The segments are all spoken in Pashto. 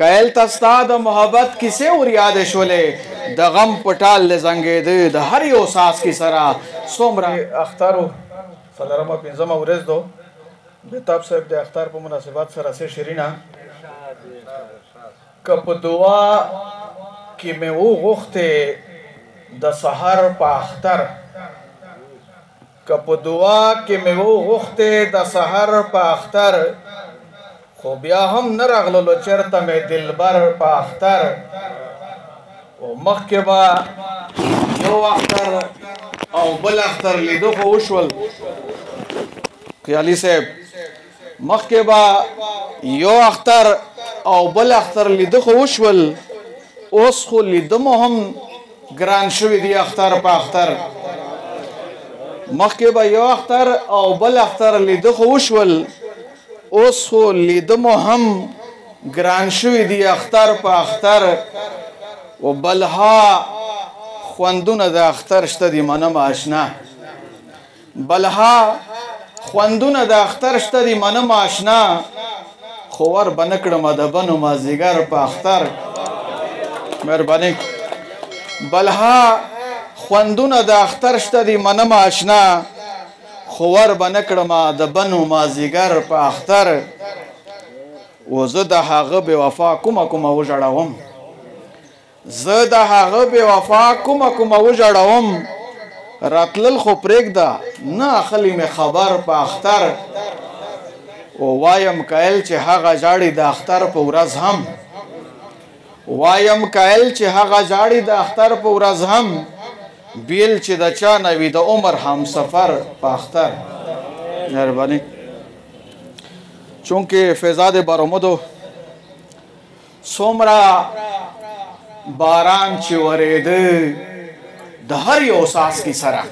کایل تستا د محبت کیسې ور یاد شولې د غم پټال لزنګېده د هر یو ساس کی سره څومره اخترو څلورمه پنځمه ورځ دو بیتاب صاحب د اختر په مناسبت سره سه شیرینا کپ دعا کې مې وغوښته د سحر په اختر کپ دعا کې مې وغوښته د سحر په اختر خو بیا هم نه راغللو چېرته مې دلبر په اختر او مخکې به یو اختر او بل اختر لیدو خو وشول خیالي صاحب مخکې به یو اختر او بل اختر لیدو خو وشول اوس خو لیدو مو هم ګران شوي دي اختر په اختر مخکې به یو اختر او بل اختر لیدو خو وشول اوس خو لیدو مو هم ګران شوي دي اختر په اختر و بلها خوندونه د اختر شته دي منم آشنا بلها خوندونه د اختر شته دي منم آشنا خو ور به نه کړم د بنو مازدیګر په اختر مهرباني بلها خوندونه د اختر شته دي منم آشنا خو ور به نه کړم د بنو مازدیګر په اختر و زه د هغه بې وفا کومه وژړوم زه د هغه بې وفا کومه وژړوم راتلل خو پرېږده نه اخلي مې خبر په اختر وایم کایل چې هغه ژاړي د اختر په ورځ هم وایم کایل چې هغه ژاړي د اختر په ورځ هم بیل چې د چا نه وي د عمر همسفر په اختر مهرباني چونکې فیضاد بارمدو څومره باران چې ورېده د هر یو څاڅکي سره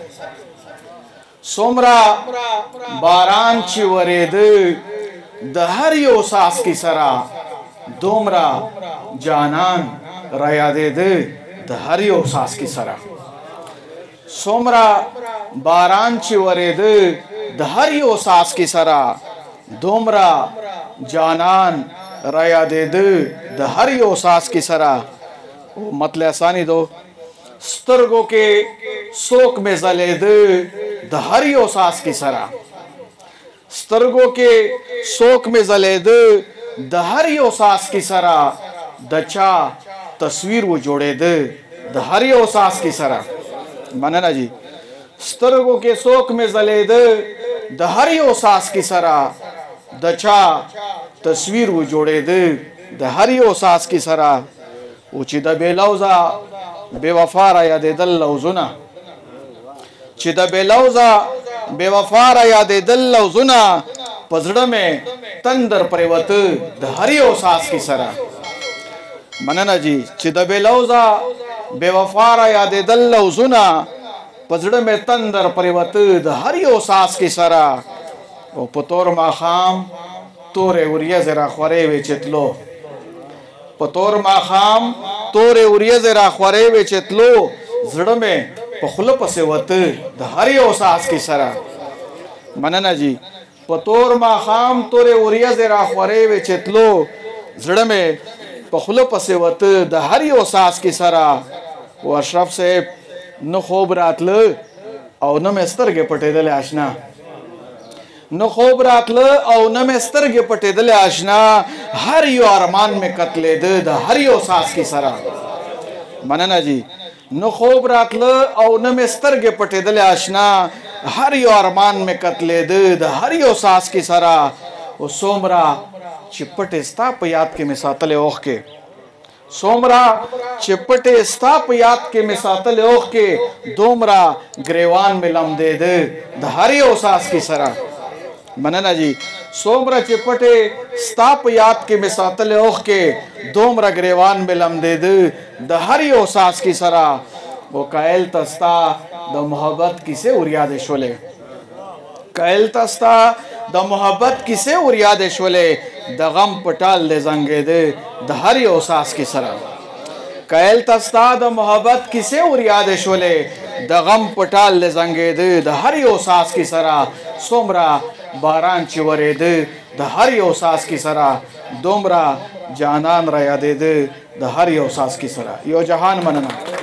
څومره باران چې ورېده د هر یو څاڅکي سره دومره جانان را یادېده د هر یو څاڅکي سره څومره باران چې ورېده د هر یو څاڅکي سره دومره جانان را یادېده د هر یو څاڅکي سره مطلع ثانی دو سترګو کې څوک مې ځلېده د هر یو څاڅکي سره سترګو کې څوک مې ځلېده د هر یو څاڅکي سره د چا تصویر و جوړېده د هر یو څاڅکي سره مننه جی سترګو کې څوک مې ځلېده د هر یو څاڅکي سره د چا تصویر و جوړېده د هر یو څاڅکي سره او چې د بې لوظه بې وفا را یادېدل لوظونه چې د بې لوظه بې وفا را یادېدل لوظونه په زړه مې تندر پرېوته د هر یو څاڅکي سره مننه جی چې د بې لوظه بې وفا را یادېدل لوظونه په زړه مې تندر پرېوته د هر یو څاڅکي سره او په تور ماښام تورې وریځې راخورې وې چې تلو په تور ماښام تورې وریځې راخورې وې چې تلو زړه مې په خوله پسې وته د هر یو څاڅکي سره مننه جی په تور ماښام تورې وریځې راخورې وې چې تلو زړه مې په خوله پسې وته د هر یو څاڅکي سره و اشرف صاحب نه خوب راتله او نه مې سترګې پټېدلې آشنا نه خوب راتله او نه مې سترګې پټېدلې آشنا هر یو ارمان مې قتلېده د هر یو څاڅکي سره مننه جی نه خوب راتله او نه مې سترګې پټېدلې آشنا هر یو ارمان مې قتلېده د هر یو څاڅکي سره او څومره چې پټې ستا په یاد کې مې ساتلې اوښکې څومره چې پټې ستا په یاد کې مې ساتلې اوښکې دومره ګریوان مې لمدېده د هر یو څاڅکي سره مننه جی څومره چې پټې ستا په یاد کې مې ساتلې اوښکې دومره ګریوان مې لمدېده د هر یو څاڅکي سره و کایل ته ستا د محبت کیسې ور یادې شولې کایل ته ستا د محبت کیسې ور یادې شولې د غم پټال دې زنګېده د هر یو څاڅکي سره کایل ته ستا د محبت کیسې ور یادې شولې د غم پټال دې زنګېده د هر یو څاڅکي سره څومره باران چې ورېده द हर यो सास की सरा दोमरा जानान रया दे दे द हर यो सास की सरा यो जहान मनना